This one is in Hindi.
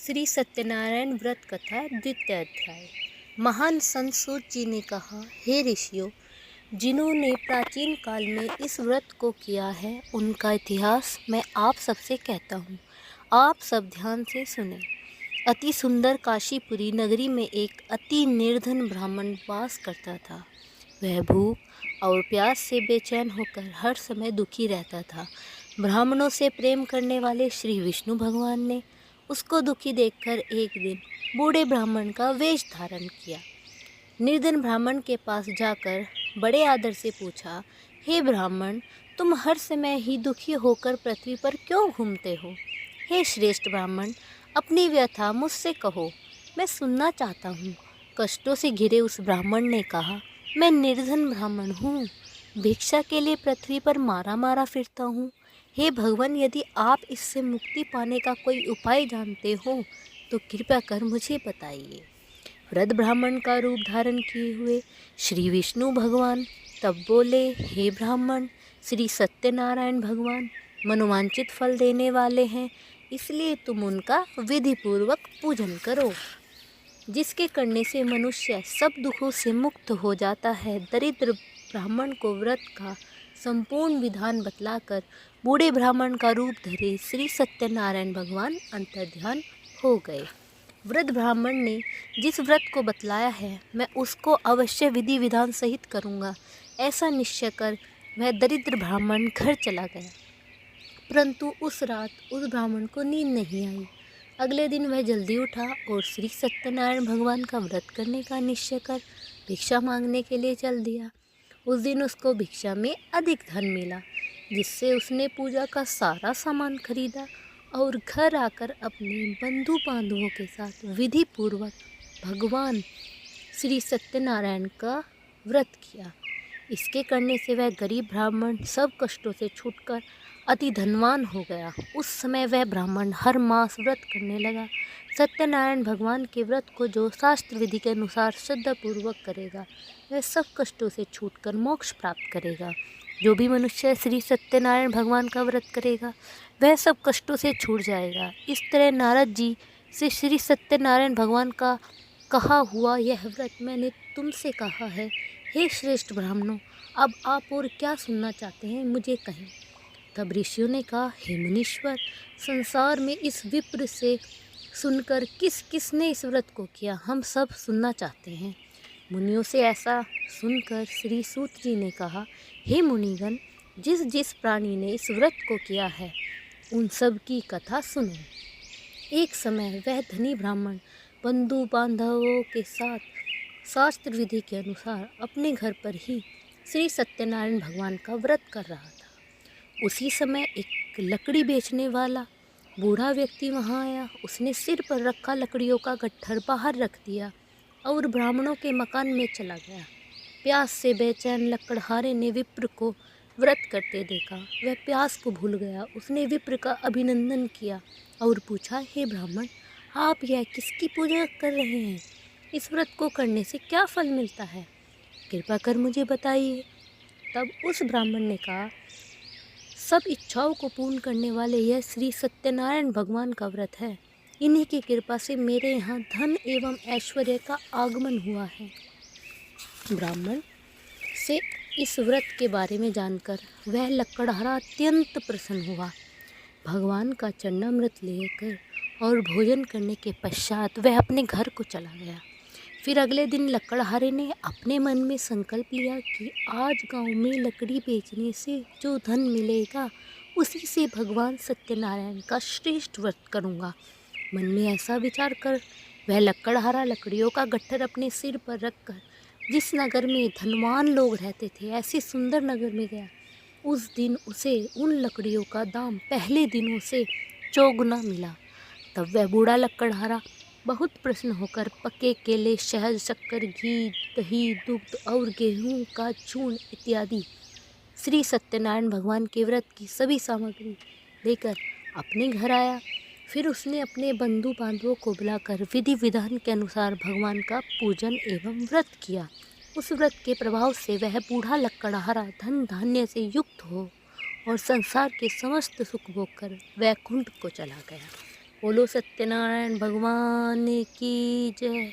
श्री सत्यनारायण व्रत कथा द्वितीय अध्याय। महान संत सूत जी ने कहा, हे ऋषियों, जिन्होंने प्राचीन काल में इस व्रत को किया है उनका इतिहास मैं आप सबसे कहता हूँ। आप सब ध्यान से सुने। अति सुंदर काशीपुरी नगरी में एक अति निर्धन ब्राह्मण वास करता था। वह भूख और प्यास से बेचैन होकर हर समय दुखी रहता था। ब्राह्मणों से प्रेम करने वाले श्री विष्णु भगवान ने उसको दुखी देखकर एक दिन बूढ़े ब्राह्मण का वेश धारण किया। निर्धन ब्राह्मण के पास जाकर बड़े आदर से पूछा, हे ब्राह्मण, तुम हर समय ही दुखी होकर पृथ्वी पर क्यों घूमते हो? हे श्रेष्ठ ब्राह्मण, अपनी व्यथा मुझसे कहो, मैं सुनना चाहता हूँ। कष्टों से घिरे उस ब्राह्मण ने कहा, मैं निर्धन ब्राह्मण हूँ, भिक्षा के लिए पृथ्वी पर मारा मारा फिरता हूँ। हे भगवान, यदि आप इससे मुक्ति पाने का कोई उपाय जानते हो तो कृपया कर मुझे बताइए। वृद्ध ब्राह्मण का रूप धारण किए हुए श्री विष्णु भगवान तब बोले, हे ब्राह्मण, श्री सत्यनारायण भगवान मनोवांछित फल देने वाले हैं, इसलिए तुम उनका विधि पूर्वक पूजन करो, जिसके करने से मनुष्य सब दुखों से मुक्त हो जाता है। दरिद्र ब्राह्मण को व्रत का संपूर्ण विधान बतलाकर बूढ़े ब्राह्मण का रूप धरे श्री सत्यनारायण भगवान अंतर्ध्यान हो गए। वृद्ध ब्राह्मण ने जिस व्रत को बतलाया है मैं उसको अवश्य विधि विधान सहित करूँगा, ऐसा निश्चय कर वह दरिद्र ब्राह्मण घर चला गया। परंतु उस रात उस ब्राह्मण को नींद नहीं आई। अगले दिन वह जल्दी उठा और श्री सत्यनारायण भगवान का व्रत करने का निश्चय कर भिक्षा मांगने के लिए चल दिया। उस दिन उसको भिक्षा में अधिक धन मिला, जिससे उसने पूजा का सारा सामान खरीदा और घर आकर अपने बंधु बांधवों के साथ विधि पूर्वक भगवान श्री सत्यनारायण का व्रत किया। इसके करने से वह गरीब ब्राह्मण सब कष्टों से छूटकर अति धनवान हो गया। उस समय वह ब्राह्मण हर मास व्रत करने लगा। सत्यनारायण भगवान के व्रत को जो शास्त्र विधि के अनुसार श्रद्धापूर्वक करेगा वह सब कष्टों से छूटकर मोक्ष प्राप्त करेगा। जो भी मनुष्य श्री सत्यनारायण भगवान का व्रत करेगा वह सब कष्टों से छूट जाएगा। इस तरह नारद जी से श्री सत्यनारायण भगवान का कहा हुआ यह व्रत मैंने तुमसे कहा है। हे श्रेष्ठ ब्राह्मणों, अब आप और क्या सुनना चाहते हैं, मुझे कहें। तब ऋषियों ने कहा, हे मुनीश्वर, संसार में इस विप्र से सुनकर किसने इस व्रत को किया, हम सब सुनना चाहते हैं। मुनियों से ऐसा सुनकर श्री सूत जी ने कहा, हे मुनिगण, जिस जिस प्राणी ने इस व्रत को किया है उन सब की कथा सुनो। एक समय वह धनी ब्राह्मण बंधु बांधवों के साथ शास्त्र विधि के अनुसार अपने घर पर ही श्री सत्यनारायण भगवान का व्रत कर रहा था। उसी समय एक लकड़ी बेचने वाला बूढ़ा व्यक्ति वहाँ आया। उसने सिर पर रखा लकड़ियों का गट्ठर बाहर रख दिया और ब्राह्मणों के मकान में चला गया। प्यास से बेचैन लकड़हारे ने विप्र को व्रत करते देखा। वह प्यास को भूल गया। उसने विप्र का अभिनंदन किया और पूछा, हे ब्राह्मण, आप यह किसकी पूजा कर रहे हैं? इस व्रत को करने से क्या फल मिलता है, कृपा कर मुझे बताइए। तब उस ब्राह्मण ने कहा, सब इच्छाओं को पूर्ण करने वाले यह श्री सत्यनारायण भगवान का व्रत है। इन्हीं की कृपा से मेरे यहाँ धन एवं ऐश्वर्य का आगमन हुआ है। ब्राह्मण से इस व्रत के बारे में जानकर वह लकड़हारा अत्यंत प्रसन्न हुआ। भगवान का चरणामृत लेकर और भोजन करने के पश्चात वह अपने घर को चला गया। फिर अगले दिन लकड़हारे ने अपने मन में संकल्प लिया कि आज गांव में लकड़ी बेचने से जो धन मिलेगा उसी से भगवान सत्यनारायण का श्रेष्ठ व्रत करूंगा। मन में ऐसा विचार कर वह लकड़हारा लकड़ियों का गट्ठर अपने सिर पर रखकर जिस नगर में धनवान लोग रहते थे ऐसे सुंदर नगर में गया। उस दिन उसे उन लकड़ियों का दाम पहले दिनों से चौगुना मिला। तब वह बूढ़ा लकड़हारा बहुत प्रसन्न होकर पके केले, शहद, शक्कर, घी, दही, दुग्ध और गेहूं का चूर्ण इत्यादि श्री सत्यनारायण भगवान के व्रत की सभी सामग्री लेकर अपने घर आया। फिर उसने अपने बंधु बांधवों को बुलाकर विधि विधान के अनुसार भगवान का पूजन एवं व्रत किया। उस व्रत के प्रभाव से वह बूढ़ा लकड़हारा धन धान्य से युक्त हो और संसार के समस्त सुख भोग कर वैकुंठ को चला गया। बोलो सत्यनारायण भगवान की जय।